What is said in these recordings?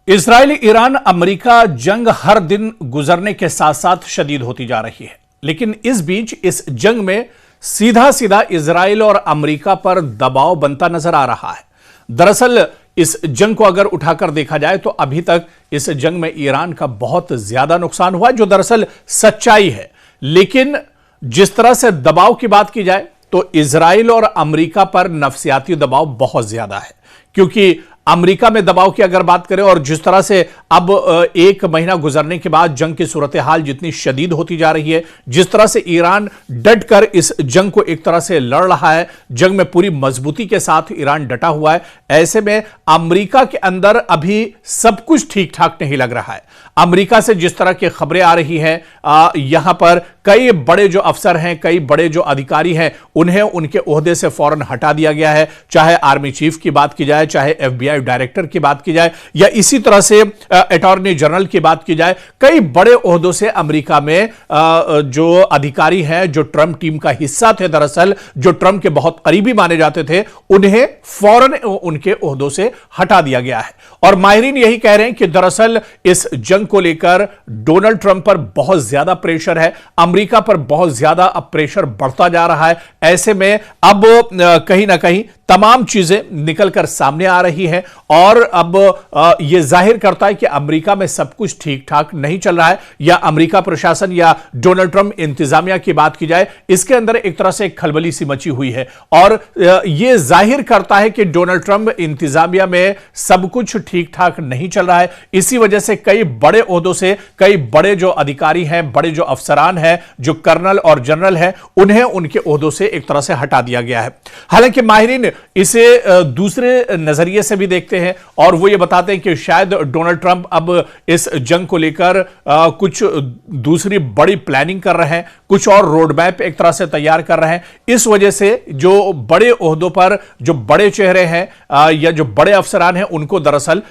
Israel, Iran, America जंग हर दिन गुजरने के साथ साथ शदीद होती जा रही है। लेकिन इस बीच इस जंग में सीधा सीधा इजराइल और अमेरिका पर दबाव बनता नजर आ रहा है। दरअसल इस जंग को अगर उठाकर देखा जाए तो अभी तक इस जंग में ईरान का बहुत ज्यादा नुकसान हुआ, जो दरअसल सच्चाई है। लेकिन जिस तरह से दबाव की बात की जाए तो इजराइल और अमेरिका पर नफसियाती दबाव बहुत ज्यादा है, क्योंकि अमेरिका में दबाव की अगर बात करें और जिस तरह से अब एक महीना गुजरने के बाद जंग की सूरत हाल जितनी शदीद होती जा रही है, जिस तरह से ईरान डट कर इस जंग को एक तरह से लड़ रहा है, जंग में पूरी मजबूती के साथ ईरान डटा हुआ है। ऐसे में अमेरिका के अंदर अभी सब कुछ ठीक ठाक नहीं लग रहा है। अमेरिका से जिस तरह की खबरें आ रही हैं, यहां पर कई बड़े जो अफसर हैं, कई बड़े जो अधिकारी हैं, उन्हें उनके ओहदे से फौरन हटा दिया गया है। चाहे आर्मी चीफ की बात की जाए, चाहे FBI डायरेक्टर की बात की जाए, या इसी तरह से अटॉर्नी जनरल की बात की जाए, कई बड़े ओहदों से अमेरिका में जो अधिकारी हैं, जो ट्रंप टीम का हिस्सा थे, दरअसल जो ट्रंप के बहुत करीबी माने जाते थे, उन्हें फौरन उनके ओहदों से हटा दिया गया है। और माहिरीन यही कह रहे हैं कि दरअसल इस जंग को लेकर डोनाल्ड ट्रंप पर बहुत ज्यादा प्रेशर है, अमेरिका पर बहुत ज्यादा अब प्रेशर बढ़ता जा रहा है। ऐसे में अब कहीं ना कहीं तमाम चीजें निकलकर सामने आ रही हैं और अब यह जाहिर करता है कि अमेरिका में सब कुछ ठीक ठाक नहीं चल रहा है, या अमेरिका प्रशासन या डोनाल्ड ट्रंप इंतजामिया की बात की जाए, इसके अंदर एक तरह से एक खलबली सी मची हुई है। और यह जाहिर करता है कि डोनाल्ड ट्रंप इंतजामिया में सब कुछ ठीक ठाक नहीं चल रहा है। इसी वजह से कई बड़े ओहदों से कई बड़े जो अधिकारी हैं, बड़े जो अफसरान हैं, जो कर्नल और जनरल हैं, उन्हें उनके ओहदों से एक तरह से हटा दिया गया है। हालांकि माहिरीन इसे दूसरे नजरिए से भी देखते हैं और वो ये बताते हैं कि शायद डोनाल्ड ट्रंप अब इस जंग को लेकर कुछ दूसरी बड़ी प्लानिंग कर रहे हैं, कुछ और रोड मैप एक तरह से तैयार कर रहे हैं। इस वजह से जो बड़े ओहदों पर जो बड़े चेहरे हैं या जो बड़े अफसरान हैं, उनको दरअसल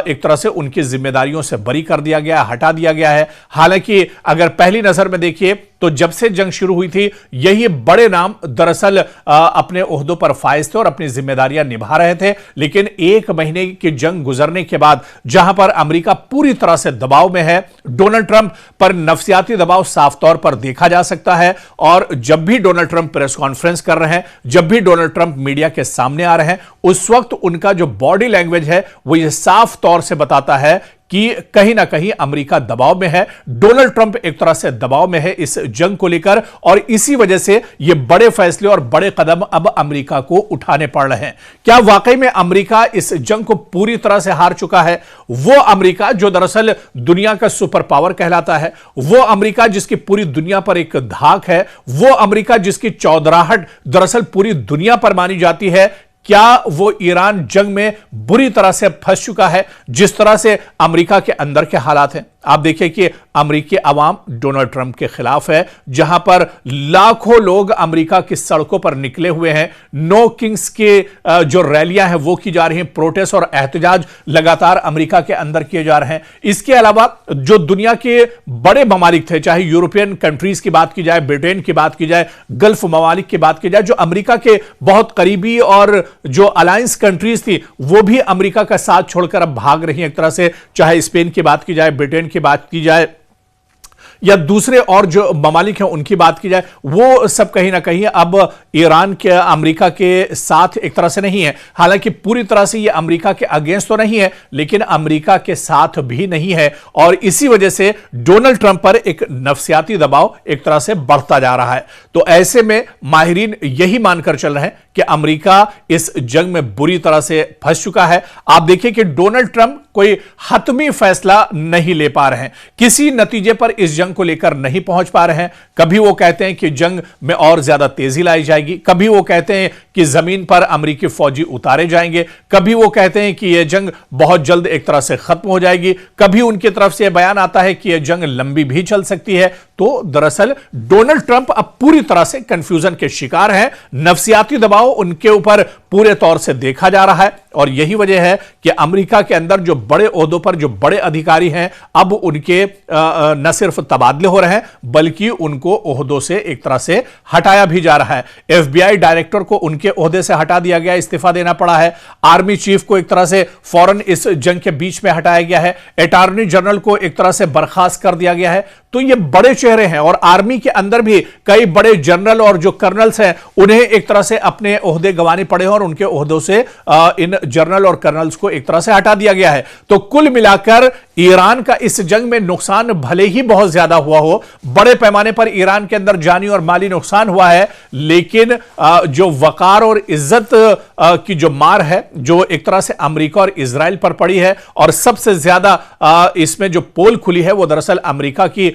एक तरह से उनकी जिम्मेदारियों से बरी कर दिया गया, हटा दिया गया है। हालांकि अगर पहली नजर में देखिए तो जब से जंग शुरू हुई थी, यही बड़े नाम दरअसल अपने ओहदों पर फाइज थे और अपनी जिम्मेदारियां निभा रहे थे। लेकिन एक महीने की जंग गुजरने के बाद जहां पर अमेरिका पूरी तरह से दबाव में है, डोनाल्ड ट्रंप पर नफसियाती दबाव साफ तौर पर देखा जा सकता है। और जब भी डोनाल्ड ट्रंप प्रेस कॉन्फ्रेंस कर रहे हैं, जब भी डोनाल्ड ट्रंप मीडिया के सामने आ रहे हैं, उस वक्त उनका जो बॉडी लैंग्वेज है वो ये साफ तौर से बताता है कि कहीं ना कहीं अमेरिका दबाव में है, डोनाल्ड ट्रंप एक तरह से दबाव में है इस जंग को लेकर। और इसी वजह से ये बड़े फैसले और बड़े कदम अब अमेरिका को उठाने पड़ रहे हैं। क्या वाकई में अमेरिका इस जंग को पूरी तरह से हार चुका है? वो अमेरिका जो दरअसल दुनिया का सुपर पावर कहलाता है, वो अमेरिका जिसकी पूरी दुनिया पर एक धाक है, वो अमेरिका जिसकी चौधराहट दरअसल पूरी दुनिया पर मानी जाती है, क्या वो ईरान जंग में बुरी तरह से फंस चुका है जिस तरह से अमेरिका के अंदर के हालात हैं? आप देखिए कि अमेरिकी अवाम डोनाल्ड ट्रंप के खिलाफ है, जहां पर लाखों लोग अमेरिका की सड़कों पर निकले हुए हैं। नो किंग्स के जो रैलियां हैं वो की जा रही हैं, प्रोटेस्ट और एहतजाज लगातार अमेरिका के अंदर किए जा रहे हैं। इसके अलावा जो दुनिया के बड़े ममालिक थे, चाहे यूरोपियन कंट्रीज की बात की जाए, ब्रिटेन की बात की जाए, गल्फ ममालिक की बात की जाए, जो अमेरिका के बहुत करीबी और जो अलायंस कंट्रीज थी, वो भी अमेरिका का साथ छोड़कर अब भाग रही हैं एक तरह से। चाहे स्पेन की बात की जाए, ब्रिटेन की बात की जाए, या दूसरे और जो ममालिक हैं उनकी बात की जाए, वो सब कहीं ना कहीं अब ईरान के अमेरिका के साथ एक तरह से नहीं है। हालांकि पूरी तरह से ये अमेरिका के अगेंस्ट तो नहीं है, लेकिन अमेरिका के साथ भी नहीं है। और इसी वजह से डोनाल्ड ट्रंप पर एक नफसियाती दबाव एक तरह से बढ़ता जा रहा है। तो ऐसे में माहिरीन यही मानकर चल रहे हैं कि अमेरिका इस जंग में बुरी तरह से फंस चुका है। आप देखिए कि डोनाल्ड ट्रंप कोई हतमी फैसला नहीं ले पा रहे हैं, किसी नतीजे पर इस जंग को लेकर नहीं पहुंच पा रहे हैं। कभी वो कहते हैं कि जंग में और ज्यादा तेजी लाई जाएगी, कभी वो कहते हैं कि जमीन पर अमेरिकी फौजी उतारे जाएंगे, कभी वो कहते हैं कि यह जंग बहुत जल्द एक तरह से खत्म हो जाएगी, कभी उनकी तरफ से यह बयान आता है कि यह जंग लंबी भी चल सकती है। तो दरअसल डोनाल्ड ट्रंप अब पूरी तरह से कंफ्यूजन के शिकार हैं। नफ्सियाती दबाव उनके ऊपर पूरे तौर से देखा जा रहा है और यही वजह है कि अमेरिका के अंदर जो बड़े ओहदों पर जो बड़े अधिकारी हैं, अब उनके न सिर्फ तबादले हो रहे हैं बल्कि उनको ओहदों से एक तरह से हटाया भी जा रहा है। एफबीआई डायरेक्टर को उनके ओहदे से हटा दिया गया, इस्तीफा देना पड़ा है। आर्मी चीफ को एक तरह से फौरन इस जंग के बीच में हटाया गया है। अटॉर्नी जनरल को एक तरह से बर्खास्त कर दिया गया है। तो ये बड़े चेहरे हैं और आर्मी के अंदर भी कई बड़े जनरल और जो कर्नल्स हैं उन्हें एक तरह से अपने ओहदे गंवाने पड़े हैं और उनके ओहदों से इन जनरल और कर्नल्स को एक तरह से हटा दिया गया है। तो कुल मिलाकर ईरान का इस जंग में नुकसान भले ही बहुत ज्यादा हुआ हो, बड़े पैमाने पर ईरान के अंदर जानी और माली नुकसान हुआ है, लेकिन जो वकार और इज्जत की जो मार है जो एक तरह से अमेरिका और इजराइल पर पड़ी है और सबसे ज्यादा इसमें जो पोल खुली है वो दरअसल अमेरिका की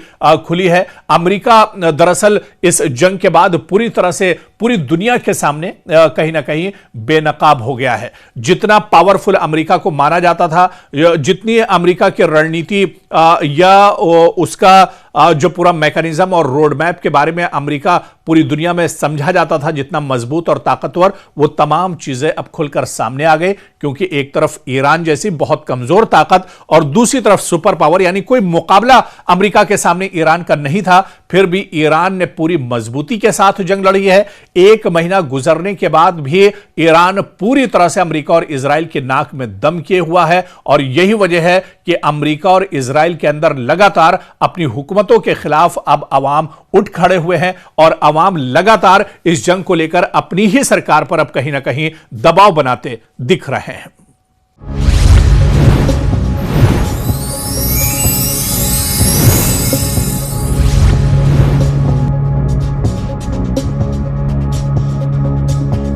खुली है। अमेरिका दरअसल इस जंग के बाद पूरी तरह से पूरी दुनिया के सामने कहीं ना कहीं बेनकाब हो गया है। जितना पावरफुल अमेरिका को माना जाता था, जितनी अमेरिका की रणनीति या उसका जो पूरा मैकेनिज्म और रोड मैप के बारे में अमेरिका पूरी दुनिया में समझा जाता था जितना मजबूत और ताकतवर, वो तमाम चीजें अब खुलकर सामने आ गई। क्योंकि एक तरफ ईरान जैसी बहुत कमजोर ताकत और दूसरी तरफ सुपर पावर, यानी कोई मुकाबला अमेरिका के सामने ईरान का नहीं था, फिर भी ईरान ने पूरी मजबूती के साथ जंग लड़ी है। एक महीना गुजरने के बाद भी ईरान पूरी तरह से अमेरिका और इजराइल के नाक में दम किए हुआ है और यही वजह है कि अमेरिका और इजराइल के अंदर लगातार अपनी हुकूमतों के खिलाफ अब अवाम उठ खड़े हुए हैं और अवाम लगातार इस जंग को लेकर अपनी ही सरकार पर अब कहीं ना कहीं दबाव बनाते दिख रहे हैं।